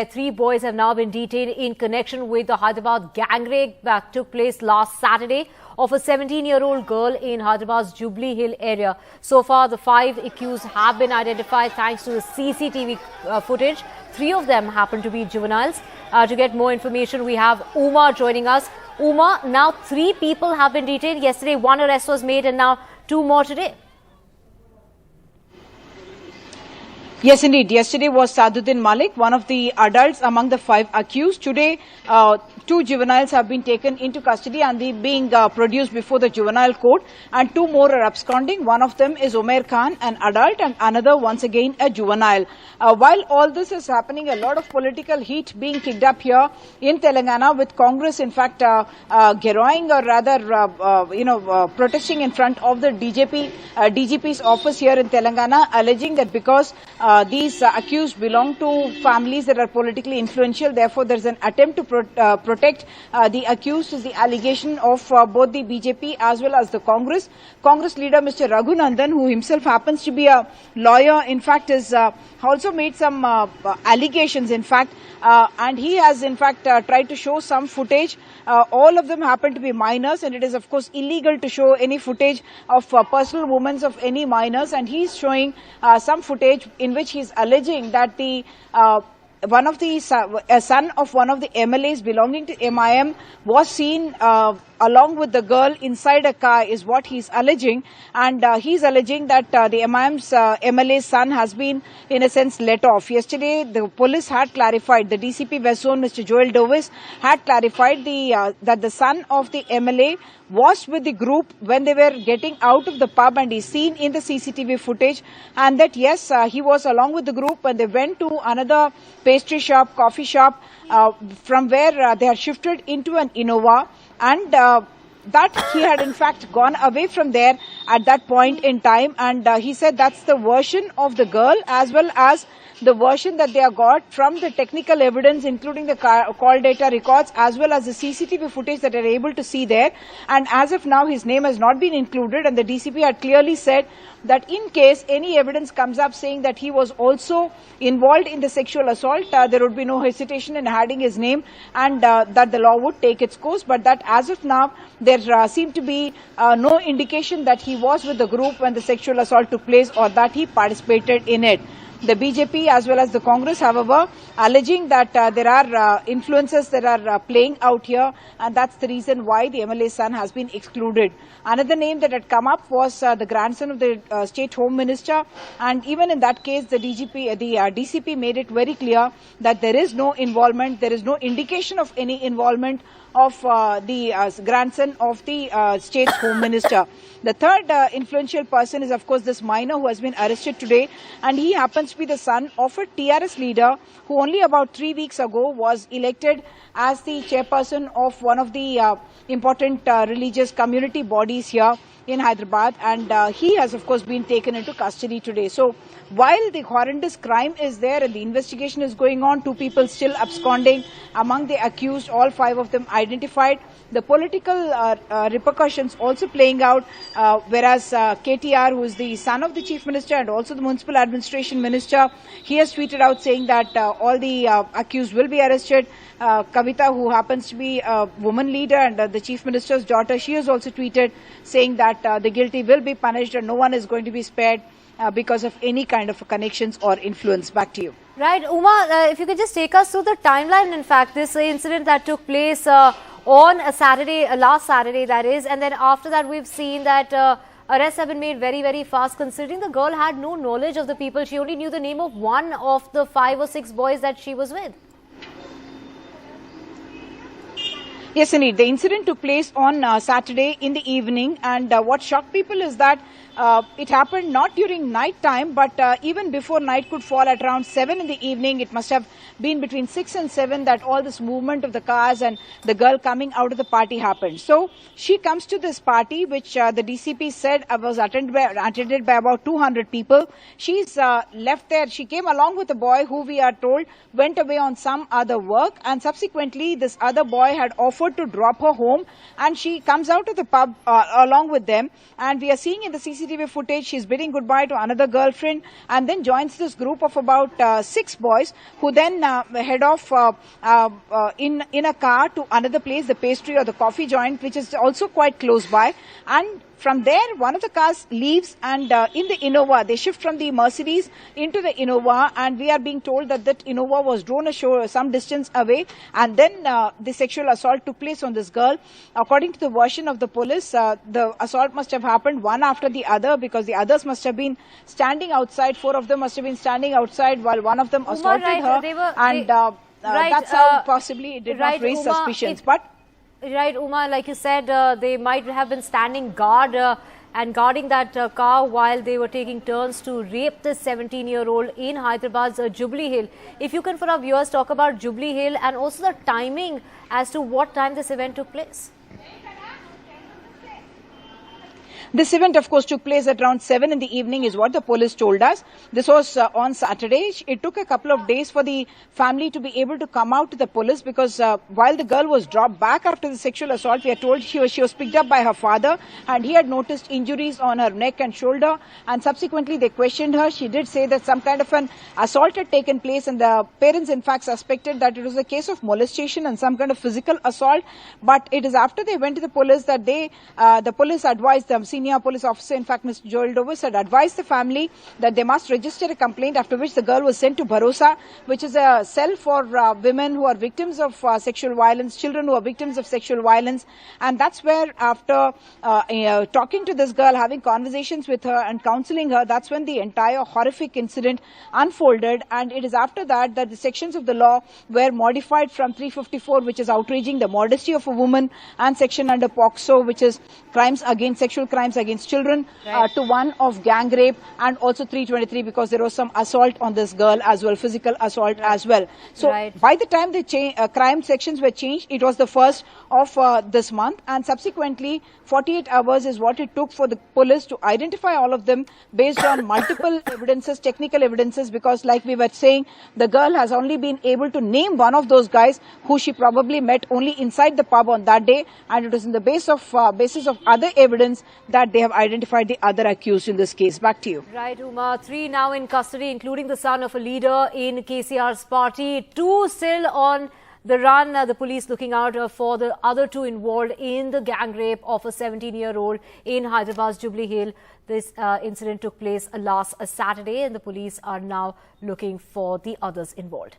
Three boys have now been detained in connection with the Hyderabad gang rape that took place last Saturday of a 17-year-old girl in Hyderabad's Jubilee Hill area. So far, the 5 accused have been identified thanks to the CCTV footage. 3 of them happen to be juveniles. To get more information, we have Uma joining us. Uma, now 3 people have been detained. Yesterday, 1 arrest was made and now 2 more today. Yes, indeed. Yesterday was Saduddin Malik, one of the adults among the 5 accused. Today, 2 juveniles have been taken into custody and they being produced before the juvenile court, and 2 more are absconding. One of them is Umair Khan, an adult, and another once again a juvenile. While all this is happening, a lot of political heat being kicked up here in Telangana, with Congress in fact geroing or rather protesting in front of the DGP's office here in Telangana, alleging that because these accused belong to families that are politically influential, therefore there is an attempt to protect the accused, is the allegation of both the BJP as well as the Congress. Congress leader Mr. Raghunandan, who himself happens to be a lawyer, in fact has also made some allegations in fact, and he has in fact tried to show some footage. All of them happen to be minors, and it is of course illegal to show any footage of personal movements of any minors, and he is showing some footage in which he is alleging that the son of one of the MLAs belonging to MIM was seen along with the girl inside a car, is what he's alleging, and he's alleging that the MLA's son has been in a sense let off. Yesterday the police had clarified, the DCP West Zone Mr. Joel Davis had clarified that the son of the MLA was with the group when they were getting out of the pub, and he's seen in the CCTV footage, and that yes, he was along with the group when they went to another pastry shop, coffee shop, from where they had shifted into an Innova, and that he had in fact gone away from there at that point in time, and he said that's the version of the girl as well as the version that they have got from the technical evidence, including the call data records as well as the CCTV footage that are able to see there. And as of now, his name has not been included, and the DCP had clearly said that in case any evidence comes up saying that he was also involved in the sexual assault, there would be no hesitation in adding his name, and that the law would take its course. But that as of now, there seemed to be no indication that he was with the group when the sexual assault took place or that he participated in it. The BJP as well as the Congress, however, alleging that there are influences that are playing out here, and that's the reason why the MLA's son has been excluded. Another name that had come up was the grandson of the State Home Minister, and even in that case, the DCP made it very clear that there is no involvement, there is no indication of any involvement of the grandson of the State's Home Minister. The third influential person is of course this minor who has been arrested today, and he happens to be the son of a TRS leader who only about 3 weeks ago was elected as the chairperson of one of the important religious community bodies here in Hyderabad, and he has of course been taken into custody today. So while the horrendous crime is there and the investigation is going on, 2 people still absconding among the accused, all 5 of them identified. The political repercussions also playing out, whereas KTR, who is the son of the Chief Minister and also the Municipal Administration Minister, he has tweeted out saying that all the accused will be arrested. Kavita, who happens to be a woman leader and the Chief Minister's daughter, she has also tweeted saying that the guilty will be punished and no one is going to be spared because of any kind of connections or influence. Back to you. Right, Uma, if you could just take us through the timeline. In fact, this incident that took place on a Saturday, last Saturday that is, and then after that we've seen that arrests have been made very, very fast, considering the girl had no knowledge of the people. She only knew the name of one of the 5 or 6 boys that she was with. Yes, indeed. The incident took place on Saturday in the evening, and what shocked people is that it happened not during night time, but even before night could fall at around 7 in the evening. It must have been between 6 and 7 that all this movement of the cars and the girl coming out of the party happened. So she comes to this party, which the DCP said was attended by about 200 people. She's left there. She came along with a boy who, we are told, went away on some other work, and subsequently this other boy had offered to drop her home, and she comes out of the pub along with them, and we are seeing in the CCTV CCTV footage. She's bidding goodbye to another girlfriend and then joins this group of about 6 boys who then head off in a car to another place, the pastry or the coffee joint, which is also quite close by. And from there, one of the cars leaves and in the Innova, they shift from the Mercedes into the Innova, and we are being told that that Innova was drawn some distance away, and then the sexual assault took place on this girl. According to the version of the police, the assault must have happened one after the other because the others must have been standing outside. 4 of them must have been standing outside while one of them assaulted her, and that's how possibly it did not raise suspicions. Right, Uma, like you said, they might have been standing guard and guarding that car while they were taking turns to rape this 17-year-old in Hyderabad's Jubilee Hill. If you can, for our viewers, talk about Jubilee Hill and also the timing as to what time this event took place. This event, of course, took place at around 7 in the evening is what the police told us. This was on Saturday. It took a couple of days for the family to be able to come out to the police because while the girl was dropped back after the sexual assault, we are told she was picked up by her father and he had noticed injuries on her neck and shoulder, and subsequently they questioned her. She did say that some kind of an assault had taken place, and the parents in fact suspected that it was a case of molestation and some kind of physical assault. But it is after they went to the police that the police advised them. Senior police officer, in fact, Mr. Joel Dovis, had advised the family that they must register a complaint, after which the girl was sent to Bharosa, which is a cell for women who are victims of sexual violence, children who are victims of sexual violence. And that's where, after talking to this girl, having conversations with her and counseling her, that's when the entire horrific incident unfolded. And it is after that that the sections of the law were modified from 354, which is outraging the modesty of a woman, and section under POCSO, which is sexual crimes against children, to one of gang rape, and also 323 because there was some assault on this girl as well, physical assault as well. So by the time the crime sections were changed, it was the 1st of this month, and subsequently 48 hours is what it took for the police to identify all of them based on multiple evidences, technical evidences, because like we were saying, the girl has only been able to name one of those guys who she probably met only inside the pub on that day, and it was in the basis of other evidence that they have identified the other accused in this case. Back to you. Right, Uma. 3 now in custody, including the son of a leader in KCR's party. 2 still on the run. The police looking out for the other 2 involved in the gang rape of a 17-year-old in Hyderabad's Jubilee Hill. This incident took place last Saturday, and the police are now looking for the others involved.